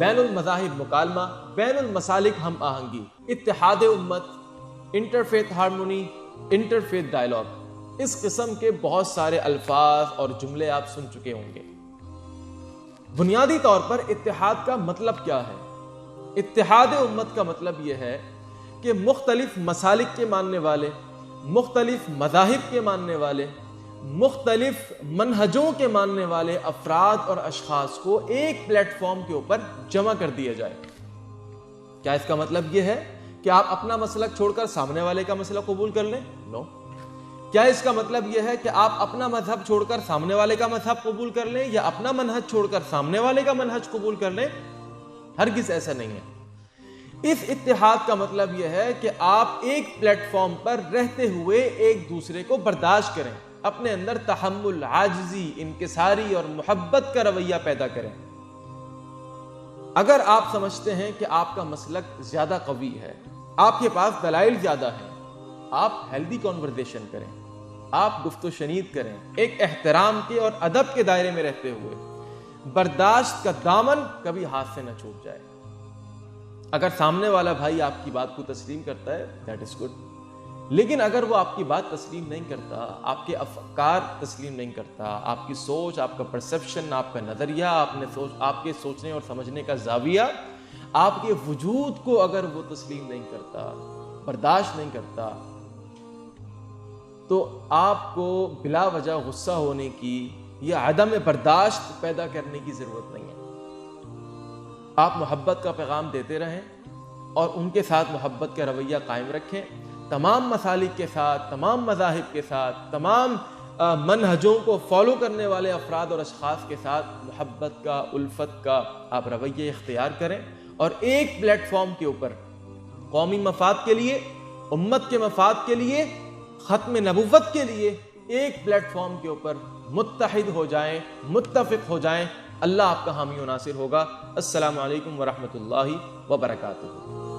بین المذاہب مکالمہ، بین المسالک ہم آہنگی، اتحاد امت، انٹرفیتھ ہارمونی، انٹرفیتھ ڈائلاگ، اس قسم کے بہت سارے الفاظ اور جملے آپ سن چکے ہوں گے۔ بنیادی طور پر اتحاد کا مطلب کیا ہے؟ اتحاد امت کا مطلب یہ ہے کہ مختلف مسالک کے ماننے والے، مختلف مذاہب کے ماننے والے، مختلف منہجوں کے ماننے والے افراد اور اشخاص کو ایک پلیٹ فارم کے اوپر جمع کر دیا جائے۔ کیا اس کا مطلب یہ ہے کہ آپ اپنا مسلک چھوڑ کر سامنے والے کا مسلک قبول کر لیں؟ نو۔ کیا اس کا مطلب یہ ہے کہ آپ اپنا مذہب چھوڑ کر سامنے والے کا مذہب قبول کر لیں یا اپنا منہج چھوڑ کر سامنے والے کا منہج قبول کر لیں؟ ہرگز ایسا نہیں ہے۔ اس اتحاد کا مطلب یہ ہے کہ آپ ایک پلیٹ فارم پر رہتے ہوئے ایک دوسرے کو برداشت کریں، اپنے اندر تحمل، عاجزی، انکساری اور محبت کا رویہ پیدا کریں۔ اگر آپ سمجھتے ہیں کہ آپ کا مسلک زیادہ قوی ہے، آپ کے پاس دلائل زیادہ ہیں، آپ ہیلدی کنورسیشن کریں، آپ گفت و شنید کریں، ایک احترام کے اور ادب کے دائرے میں رہتے ہوئے۔ برداشت کا دامن کبھی ہاتھ سے نہ چھوٹ جائے۔ اگر سامنے والا بھائی آپ کی بات کو تسلیم کرتا ہے دیٹ از گڈ، لیکن اگر وہ آپ کی بات تسلیم نہیں کرتا، آپ کے افکار تسلیم نہیں کرتا، آپ کی سوچ، آپ کا پرسیپشن، آپ کا نظریہ، آپ کے سوچنے اور سمجھنے کا زاویہ، آپ کے وجود کو اگر وہ تسلیم نہیں کرتا، برداشت نہیں کرتا، تو آپ کو بلا وجہ غصہ ہونے کی یا عدم برداشت پیدا کرنے کی ضرورت نہیں ہے۔ آپ محبت کا پیغام دیتے رہیں اور ان کے ساتھ محبت کا رویہ قائم رکھیں، تمام مسالک کے ساتھ، تمام مذاہب کے ساتھ، تمام منہجوں کو فالو کرنے والے افراد اور اشخاص کے ساتھ محبت کا، الفت کا آپ رویہ اختیار کریں، اور ایک پلیٹ فارم کے اوپر قومی مفاد کے لیے، امت کے مفاد کے لیے، ختم نبوت کے لیے ایک پلیٹ فارم کے اوپر متحد ہو جائیں، متفق ہو جائیں۔ اللہ آپ کا حامی و ناصر ہوگا۔ السلام علیکم ورحمۃ اللہ وبرکاتہ۔